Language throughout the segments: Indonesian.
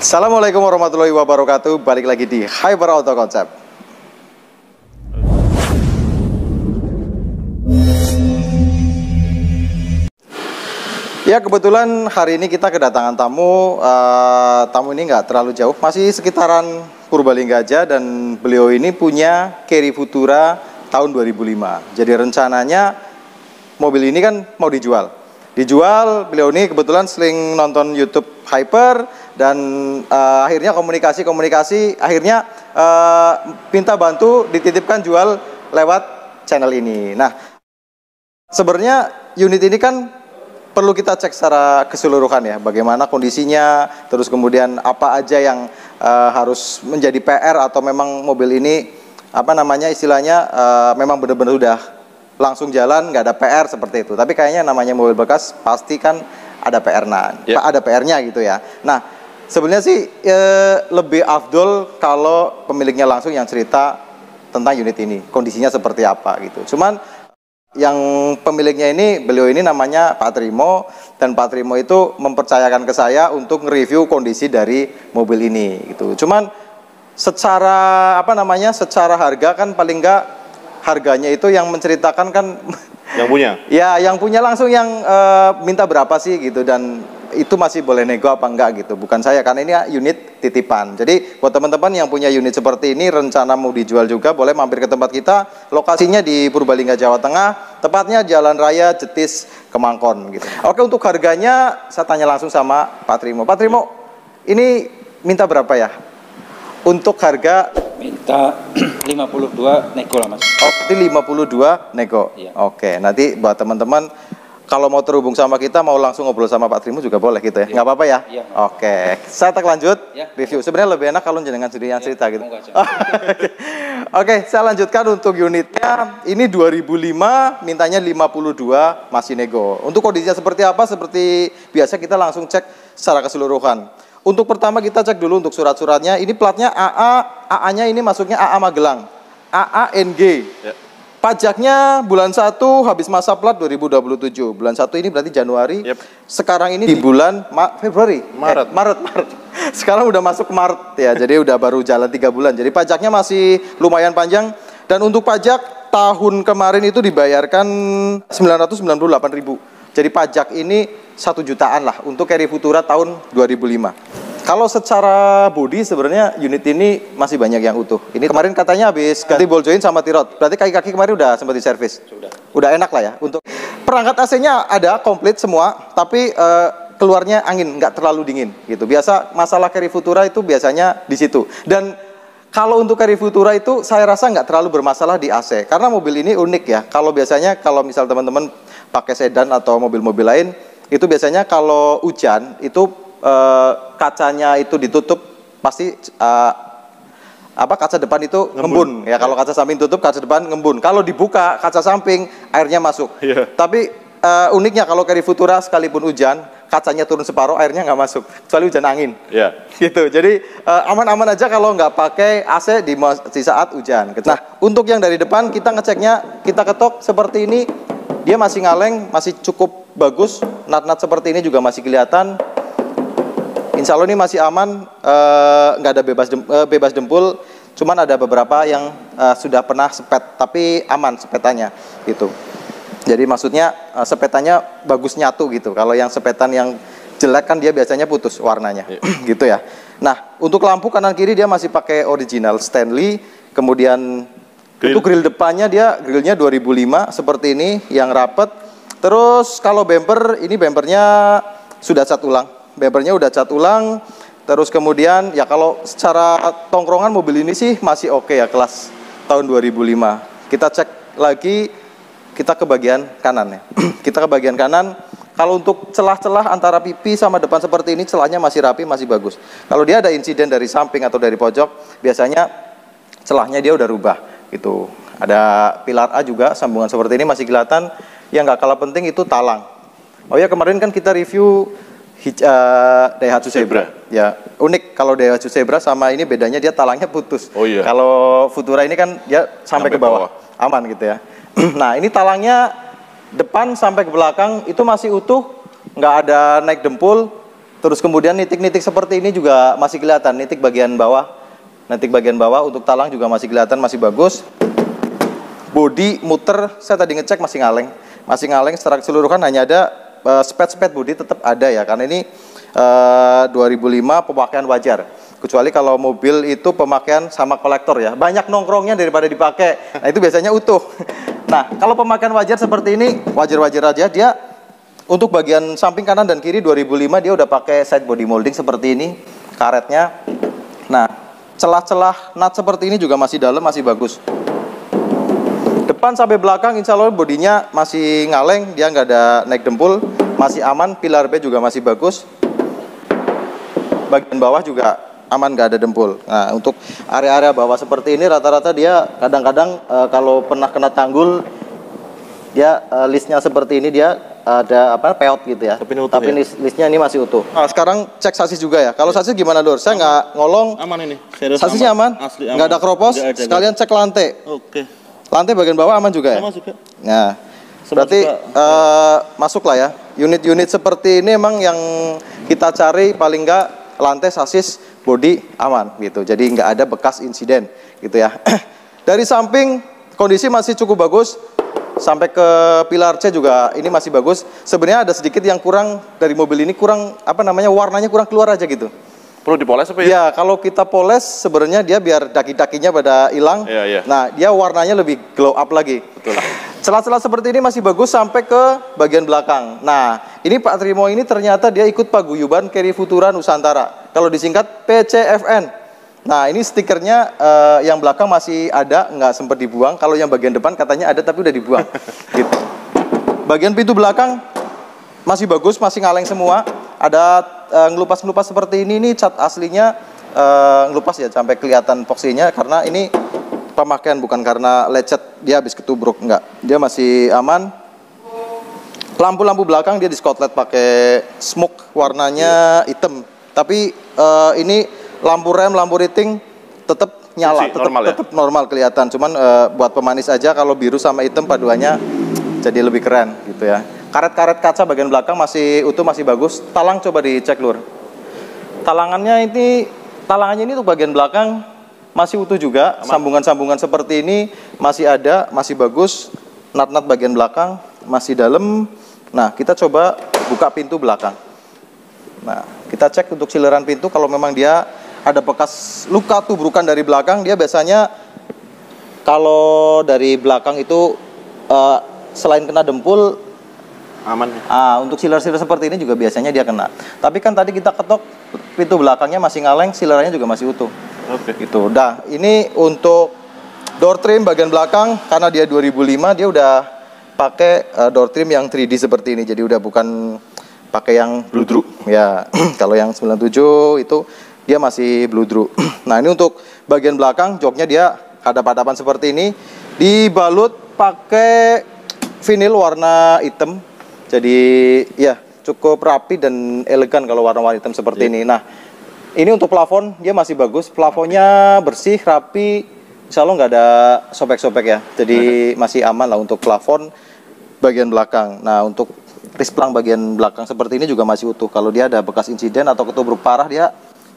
Assalamualaikum warahmatullahi wabarakatuh. Balik lagi di Hyper Auto Concept. Ya, kebetulan hari ini kita kedatangan tamu. Tamu ini nggak terlalu jauh, masih sekitaran Purbalingga aja, dan beliau ini punya Carry Futura tahun 2005. Jadi rencananya mobil ini kan mau dijual. Beliau ini kebetulan sering nonton YouTube Hyper, dan akhirnya komunikasi akhirnya minta bantu dititipkan jual lewat channel ini. Nah, sebenarnya unit ini kan perlu kita cek secara keseluruhan ya, bagaimana kondisinya, terus kemudian apa aja yang harus menjadi PR, atau memang mobil ini istilahnya memang benar-benar udah langsung jalan, nggak ada PR seperti itu. Tapi kayaknya namanya mobil bekas pasti kan ada ada PR-nya gitu ya. Nah, sebenarnya sih lebih afdol kalau pemiliknya langsung yang cerita tentang unit ini, kondisinya seperti apa gitu. Cuman yang pemiliknya ini, beliau ini namanya Pak Trimo, dan Pak Trimo itu mempercayakan ke saya untuk nge-review kondisi dari mobil ini gitu. Cuman secara secara harga kan paling nggak harganya itu yang menceritakan kan yang punya. Ya, yang punya langsung yang minta berapa sih gitu, dan itu masih boleh nego apa enggak gitu. Bukan saya, karena ini unit titipan. Jadi buat teman-teman yang punya unit seperti ini, rencana mau dijual juga, boleh mampir ke tempat kita. Lokasinya di Purbalingga, Jawa Tengah, tepatnya Jalan Raya Jetis, Kemangkon gitu. Oke, untuk harganya saya tanya langsung sama Pak Trimo. Pak Trimo, ini minta berapa ya? Untuk harga minta 52 nego lah Mas. Oh, itu 52 nego. Iya. Oke, nanti buat teman-teman kalau mau terhubung sama kita, mau langsung ngobrol sama Pak Trimo juga boleh gitu ya. Iya. Nggak apa-apa ya? Iya. Oke, saya tak lanjut Ya. review. Sebenarnya lebih enak kalau jenengan sendiri yang cerita gitu. Aja. Oke, saya lanjutkan untuk unitnya. Ini 2005, mintanya 52, masih nego. Untuk kondisinya seperti apa? Seperti biasa kita langsung cek secara keseluruhan. Untuk pertama kita cek dulu untuk surat-suratnya. Ini platnya AA-nya ini masuknya AA Magelang, AANG. Ya. Pajaknya bulan 1 habis masa plat 2027. Bulan 1 ini berarti Januari. Yep. Sekarang ini di bulan Februari. Maret. Sekarang udah masuk Maret ya. Jadi udah baru jalan 3 bulan. Jadi pajaknya masih lumayan panjang. Dan untuk pajak tahun kemarin itu dibayarkan 998.000. Jadi pajak ini 1 jutaan lah untuk Carry Futura tahun 2005. Kalau secara bodi sebenarnya unit ini masih banyak yang utuh. Ini kemarin katanya habis ganti ball joint sama tirot. Berarti kaki-kaki kemarin udah sempat diservis. Udah enak lah ya. Untuk perangkat AC-nya ada komplit semua, tapi keluarnya angin nggak terlalu dingin gitu. Biasa masalah Carry Futura itu biasanya di situ. Dan kalau untuk Carry Futura itu saya rasa nggak terlalu bermasalah di AC, karena mobil ini unik ya. Kalau biasanya kalau misal teman-teman pakai sedan atau mobil-mobil lain, itu biasanya kalau hujan itu kacanya itu ditutup, pasti kaca depan itu ngembun ya. Kalau kaca samping tutup, kaca depan ngembun. Kalau dibuka kaca samping, airnya masuk. Yeah. Tapi uniknya kalau Carry Futura sekalipun hujan, kacanya turun separuh, airnya nggak masuk, kecuali hujan angin. Ya. Gitu. Jadi aman-aman aja kalau nggak pakai AC di saat hujan. Nah, untuk yang dari depan kita ngeceknya, kita ketok seperti ini, dia masih ngaleng, masih cukup bagus. Nat-nat seperti ini juga masih kelihatan. Insya Allah ini masih aman, nggak ada bebas dempul. Cuman ada beberapa yang sudah pernah sepet, tapi aman sepetannya gitu. Jadi maksudnya sepetannya bagus nyatu gitu. Kalau yang sepetan yang jelek kan dia biasanya putus warnanya, gitu ya. Nah, untuk lampu kanan kiri dia masih pakai original Stanley. Kemudian untuk grill depannya grillnya 2005 seperti ini yang rapet. Terus kalau bumper, ini bumpernya sudah cat ulang. Bumpernya udah cat ulang. Terus kemudian ya kalau secara tongkrongan mobil ini sih masih oke ya, kelas tahun 2005. Kita cek lagi, kita ke bagian kanan ya. Kita ke bagian kanan. Kalau untuk celah-celah antara pipi sama depan seperti ini, celahnya masih rapi, masih bagus. Kalau dia ada insiden dari samping atau dari pojok, biasanya celahnya dia udah rubah gitu. Ada pilar A juga, sambungan seperti ini masih kelihatan. Yang nggak kalah penting itu talang. Oh ya, kemarin kan kita review Daihatsu Zebra. Ya, unik kalau Daihatsu Zebra sama ini bedanya dia talangnya putus. Oh iya. Kalau Futura ini kan dia sampai ke bawah. Aman gitu ya. Nah, ini talangnya depan sampai ke belakang itu masih utuh, nggak ada naik dempul. Terus kemudian nitik-nitik seperti ini juga masih kelihatan, nitik bagian bawah. Nitik bagian bawah untuk talang juga masih kelihatan, masih bagus. Bodi muter, saya tadi ngecek masih ngaleng. Masih ngaleng secara keseluruhan, hanya ada spet-spet bodi tetap ada ya. Karena ini 2005 pemakaian wajar. Kecuali kalau mobil itu pemakaian sama kolektor ya. Banyak nongkrongnya daripada dipakai. Nah itu biasanya utuh. Nah kalau pemakaian wajar seperti ini, wajar-wajar aja dia. Untuk bagian samping kanan dan kiri 2005 dia udah pakai side body molding seperti ini karetnya. Nah, celah-celah nut seperti ini juga masih dalam, masih bagus. Depan sampai belakang insya Allah bodinya masih ngaleng, dia nggak ada naik dempul, masih aman. Pilar B juga masih bagus. Bagian bawah juga aman, nggak ada dempul. Nah, untuk area-area bawah seperti ini rata-rata dia kadang-kadang kalau pernah kena tanggul, dia listnya seperti ini dia ada peot gitu ya. Tapi listnya ini masih utuh. Nah, sekarang cek sasis juga ya. Kalau sasis gimana Dor? Saya nggak ngolong. Aman ini. Serius sasisnya aman. Asli aman. Nggak ada keropos. Sekalian cek lantai. Oke. Lantai bagian bawah aman juga ya. Sama juga. Nah, berarti masuk lah ya. Unit-unit seperti ini emang yang kita cari paling nggak lantai, sasis, bodi aman gitu. Jadi nggak ada bekas insiden gitu ya. Dari samping kondisi masih cukup bagus. Sampai ke pilar C juga ini masih bagus. Sebenarnya ada sedikit yang kurang dari mobil ini, kurang warnanya kurang keluar aja gitu. Perlu dipoles apa ya? Ya, kalau kita poles sebenarnya dia biar daki-dakinya pada hilang. Iya. Nah, dia warnanya lebih glow up lagi. Betul. Celah-celah seperti ini masih bagus sampai ke bagian belakang. Nah, ini Pak Trimo ini ternyata dia ikut paguyuban Carry Futura Nusantara. Kalau disingkat PCFN. Nah, ini stikernya yang belakang masih ada, nggak sempat dibuang. Kalau yang bagian depan katanya ada tapi udah dibuang. Gitu. Bagian pintu belakang masih bagus, masih ngaleng semua. Ada ngelupas-ngelupas seperti ini cat aslinya ngelupas ya sampai kelihatan epoksinya karena ini pemakaian bukan karena lecet dia habis ketubruk, enggak. Dia masih aman. Lampu-lampu belakang dia di skotlet pakai smoke warnanya hitam. Tapi ini lampu rem, lampu rating tetap nyala, tetap normal kelihatan. Cuman buat pemanis aja kalau biru sama hitam paduannya jadi lebih keren gitu ya. Karet-karet kaca bagian belakang masih utuh, masih bagus. Talang coba dicek Lur. Talangannya ini untuk bagian belakang masih utuh juga. Sambungan-sambungan seperti ini masih ada, masih bagus. Nut-nut bagian belakang masih dalam. Nah, kita coba buka pintu belakang. Nah, kita cek untuk sileran pintu kalau memang dia ada bekas luka tubrukan dari belakang, dia biasanya kalau dari belakang itu selain kena dempul aman. Untuk siler-siler seperti ini juga biasanya dia kena. Tapi kan tadi kita ketok pintu belakangnya masih ngaleng, silerannya juga masih utuh. Oke. Gitu. Nah, ini untuk door trim bagian belakang karena dia 2005 dia udah pakai door trim yang 3D seperti ini. Jadi udah bukan pakai yang bludru. Ya, kalau yang 97 itu dia masih bludru. Nah, ini untuk bagian belakang joknya dia hadap-hadapan seperti ini, dibalut pakai vinil warna hitam. Jadi ya cukup rapi dan elegan kalau warna-warna hitam seperti ini. Nah, ini untuk plafon dia masih bagus, plafonnya bersih, rapi, insya Allah nggak ada sobek-sobek ya. Jadi masih aman lah untuk plafon bagian belakang. Nah, untuk risplang bagian belakang seperti ini juga masih utuh. Kalau dia ada bekas insiden atau ketubruk parah dia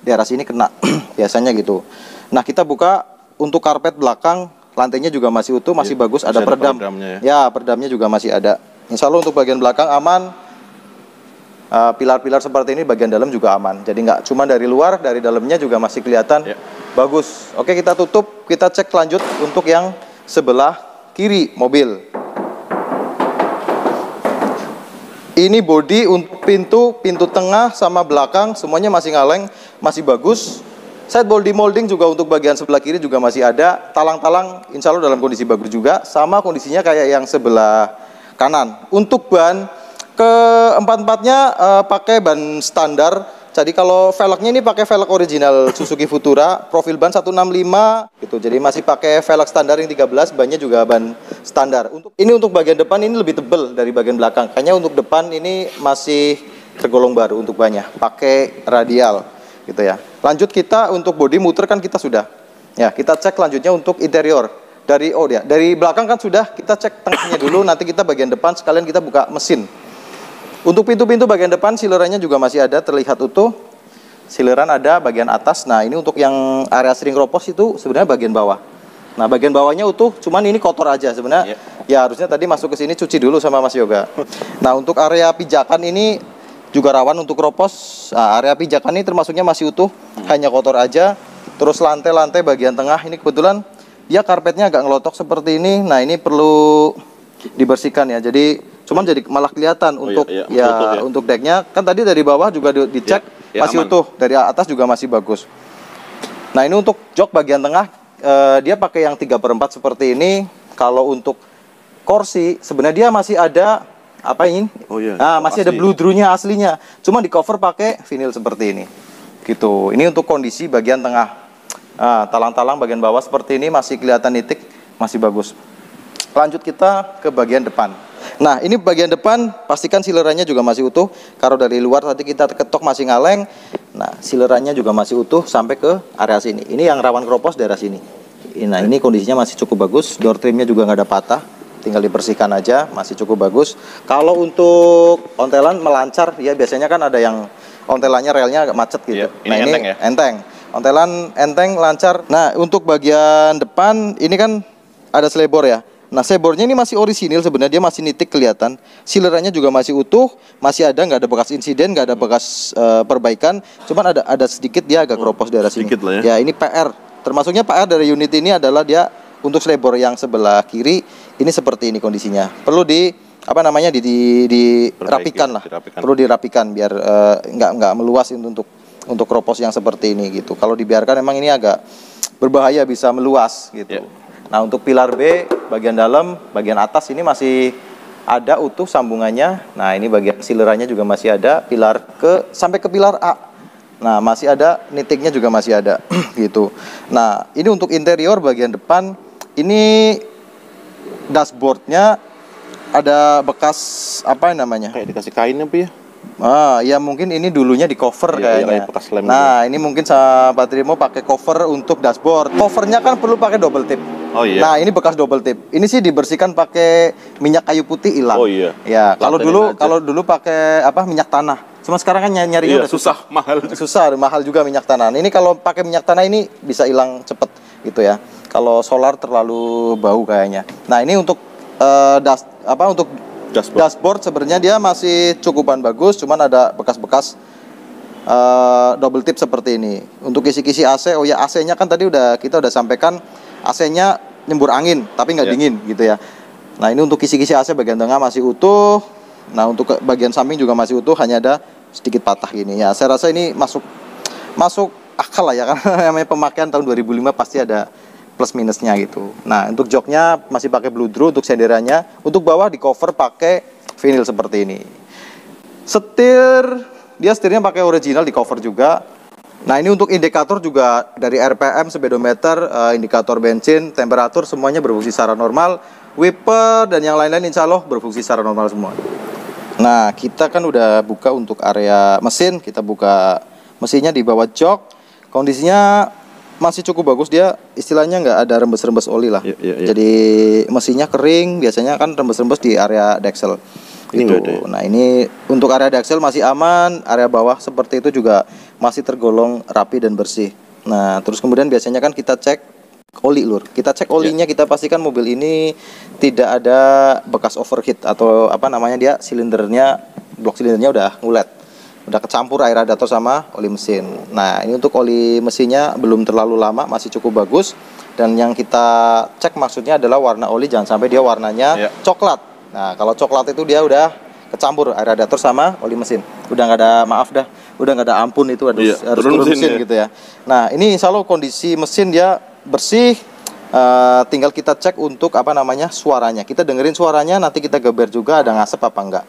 di arah sini kena biasanya gitu. Nah, kita buka untuk karpet belakang, lantainya juga masih utuh, masih bagus, ada peredam. Ya, peredamnya juga masih ada. Insya Allah untuk bagian belakang aman. Pilar-pilar seperti ini bagian dalam juga aman. Jadi nggak cuma dari luar, dari dalamnya juga masih kelihatan bagus. Oke, kita tutup, kita cek lanjut untuk yang sebelah kiri mobil. Ini bodi untuk pintu tengah sama belakang semuanya masih ngaleng, masih bagus. Side body molding juga untuk bagian sebelah kiri juga masih ada. Talang-talang insya Allah dalam kondisi bagus juga, sama kondisinya kayak yang sebelah kanan. Untuk ban keempat-empatnya pakai ban standar. Jadi kalau velgnya ini pakai velg original Suzuki Futura, profil ban 165 gitu. Jadi masih pakai velg standar yang 13, bannya juga ban standar. Untuk bagian depan ini lebih tebal dari bagian belakang. Kayaknya untuk depan ini masih tergolong baru untuk bannya, pakai radial gitu ya. Lanjut kita untuk bodi muter kan kita sudah. Ya, kita cek lanjutnya untuk interior. Dari belakang kan sudah, kita cek tengahnya dulu, nanti kita bagian depan sekalian kita buka mesin. Untuk pintu-pintu bagian depan silerannya juga masih ada, terlihat utuh. Sileran ada bagian atas. Nah, ini untuk yang area sering ropos itu sebenarnya bagian bawah. Nah, bagian bawahnya utuh, cuman ini kotor aja sebenarnya. Ya harusnya tadi masuk ke sini cuci dulu sama Mas Yoga. Nah, untuk area pijakan ini juga rawan untuk ropos. Nah, area pijakan ini termasuknya masih utuh, hanya kotor aja. Terus lantai-lantai bagian tengah ini kebetulan dia karpetnya agak ngelotok seperti ini. Nah, ini perlu dibersihkan ya. Jadi cuman jadi malah kelihatan untuk untuk decknya. Kan tadi dari bawah juga dicek masih utuh, dari atas juga masih bagus. Nah, ini untuk jok bagian tengah dia pakai yang 3/4 seperti ini. Kalau untuk kursi sebenarnya dia masih ada apa ini? Masih ada bludrunya aslinya. Cuma di cover pakai vinil seperti ini. Gitu. Ini untuk kondisi bagian tengah. Talang-talang bagian bawah seperti ini masih kelihatan nitik, masih bagus. Lanjut kita ke bagian depan. Nah, ini bagian depan pastikan silerannya juga masih utuh. Kalau dari luar tadi kita ketok masih ngaleng. Nah, silerannya juga masih utuh sampai ke area sini. Ini yang rawan keropos daerah sini. Nah, ini kondisinya masih cukup bagus. Door trimnya juga nggak ada patah. Tinggal dibersihkan aja, masih cukup bagus. Kalau untuk ontelan melancar, ya biasanya kan ada yang ontelannya relnya agak macet gitu. Ini enteng ya? Enteng. Ontelan enteng, lancar. Nah, untuk bagian depan ini kan ada selebor ya. Nah, selebornya ini masih orisinil sebenarnya, dia masih nitik kelihatan. Silerannya juga masih utuh, masih ada, nggak ada bekas insiden, nggak ada bekas perbaikan. Cuman ada sedikit dia agak keropos daerah sini. Lah ya, ini PR. Termasuknya PR dari unit ini adalah dia untuk selebor yang sebelah kiri ini seperti ini kondisinya. Perlu dirapikan lah. Perlu dirapikan biar nggak meluas untuk keropos yang seperti ini gitu. Kalau dibiarkan emang ini agak berbahaya, bisa meluas gitu. Nah, untuk pilar B bagian dalam, bagian atas ini masih ada utuh sambungannya. Nah, ini bagian silerannya juga masih ada, sampai ke pilar A. Nah, masih ada, nitiknya juga masih ada gitu. Nah, ini untuk interior bagian depan, ini dashboardnya ada bekas apa namanya? Kayak dikasih kain apa ya? Ya mungkin ini dulunya di cover kayaknya. Bekas lem nah, ini mungkin sama Pak Trimo pakai cover untuk dashboard. Covernya kan perlu pakai double tip. Nah, ini bekas double tip. Ini sih dibersihkan pakai minyak kayu putih hilang. Ya, kalau dulu pakai minyak tanah. Cuma sekarang kan nyarinya udah susah, mahal juga minyak tanah. Ini kalau pakai minyak tanah ini bisa hilang cepet gitu ya. Kalau solar terlalu bau kayaknya. Nah, ini untuk dashboard sebenarnya dia masih cukupan bagus, cuman ada bekas-bekas double tip seperti ini. Untuk kisi-kisi AC, AC-nya kan tadi kita udah sampaikan AC-nya nyembur angin, tapi nggak dingin gitu ya. Nah, ini untuk kisi-kisi AC bagian tengah masih utuh. Nah, untuk bagian samping juga masih utuh, hanya ada sedikit patah gini ya. Saya rasa ini masuk akal lah ya, karena namanya pemakaian tahun 2005 pasti ada plus minusnya gitu. Nah, untuk joknya masih pakai bludru untuk senderannya. Untuk bawah di cover pakai vinil seperti ini. Setirnya pakai original di cover juga. Nah, ini untuk indikator juga dari RPM, speedometer, indikator bensin, temperatur semuanya berfungsi secara normal. Wiper dan yang lain-lain insya Allah berfungsi secara normal semua. Nah, kita kan udah buka untuk area mesin. Kita buka mesinnya di bawah jok. Kondisinya masih cukup bagus, dia istilahnya nggak ada rembes-rembes oli lah. Jadi mesinnya kering, biasanya kan rembes-rembes di area deksel. Nah, ini untuk area deksel masih aman, area bawah seperti itu juga masih tergolong rapi dan bersih. Nah, terus kemudian biasanya kan kita cek oli lur. Kita cek olinya, kita pastikan mobil ini tidak ada bekas overheat atau dia blok silindernya udah ngulet. Udah kecampur air radiator sama oli mesin. Nah, ini untuk oli mesinnya belum terlalu lama, masih cukup bagus. Dan yang kita cek maksudnya adalah warna oli, jangan sampai dia warnanya coklat. Nah, kalau coklat itu dia udah kecampur air radiator sama oli mesin. Udah nggak ada, udah nggak ada ampun, itu harus turun mesin gitu ya. Nah, ini insya Allah kondisi mesin dia bersih. Tinggal kita cek untuk suaranya. Kita dengerin suaranya, nanti kita geber juga ada ngasep apa enggak.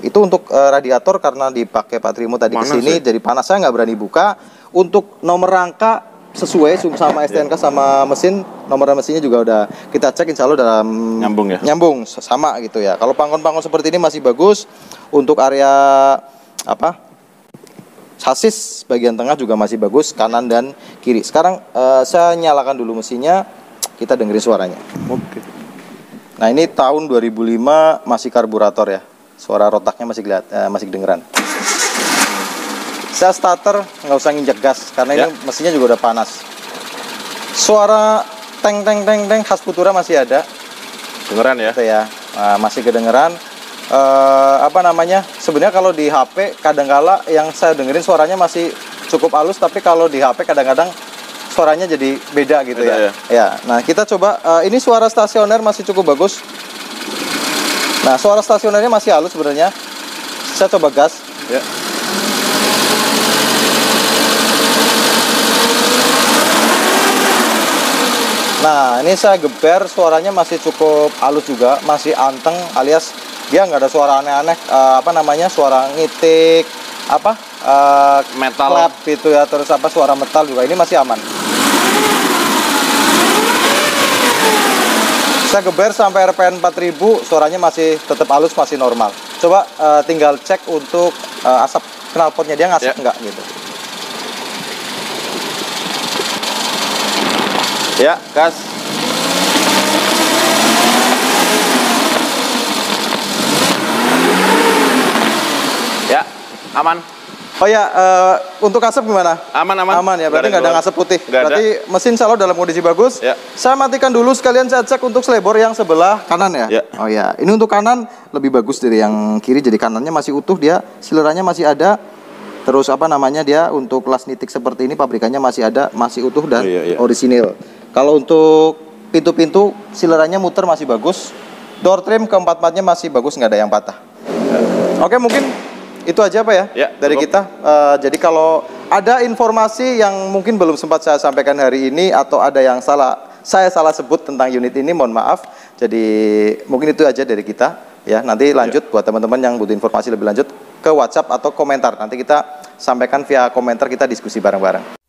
Itu untuk radiator karena dipakai Pak Trimo tadi kesini, jadi panas, saya nggak berani buka. Untuk nomor rangka sesuai sama STNK sama mesin, nomor mesinnya juga udah kita cek, insya Allah dalam nyambung sama gitu ya. Kalau pangkon-pangkon seperti ini masih bagus. Untuk area sasis bagian tengah juga masih bagus, kanan dan kiri. Sekarang saya nyalakan dulu mesinnya, kita dengerin suaranya. Nah, ini tahun 2005 masih karburator ya. Suara rotaknya masih kedengeran. Saya starter nggak usah nginjek gas karena ini mesinnya juga udah panas. Suara teng teng teng teng khas Futura masih ada. Dengeran ya? Gitu ya. Masih kedengeran. Apa namanya? Sebenarnya kalau di HP kadangkala yang saya dengerin suaranya masih cukup halus, tapi kalau di HP kadang-kadang suaranya jadi beda gitu ya. Ya. Nah, kita coba ini suara stasioner masih cukup bagus. Nah, suara stasionernya masih halus sebenarnya. Saya coba gas. Ya. Nah, ini saya geber, suaranya masih cukup halus juga, masih anteng, alias dia nggak ada suara aneh-aneh, apa namanya, suara ngitik, apa, Metal. clap gitu ya, terus apa suara metal juga, ini masih aman. Saya geber sampai RPM 4000, suaranya masih tetap halus, masih normal. Coba tinggal cek untuk asap knalpotnya, dia ngasih nggak gitu. Ya, gas. Ya, aman. Oh ya, untuk asap gimana? Aman. Aman ya, berarti nggak ada asap putih. Nggak Berarti mesin selalu dalam kondisi bagus. Ya. Saya matikan dulu sekalian saya cek untuk selebor yang sebelah kanan ya. Ya. Oh ya, ini untuk kanan lebih bagus dari yang kiri, jadi kanannya masih utuh dia, silerannya masih ada. Terus apa namanya dia untuk las nitik seperti ini pabrikannya masih ada, masih utuh dan orisinil. Kalau untuk pintu-pintu silerannya muter masih bagus. Door trim keempat-empatnya masih bagus, nggak ada yang patah. Oke, mungkin itu aja Pak ya, dari kita. Jadi kalau ada informasi yang mungkin belum sempat saya sampaikan hari ini atau ada yang saya salah sebut tentang unit ini, mohon maaf. Jadi mungkin itu aja dari kita ya. Nanti lanjut buat teman-teman yang butuh informasi lebih lanjut ke WhatsApp atau komentar. Nanti kita sampaikan via komentar, kita diskusi bareng-bareng.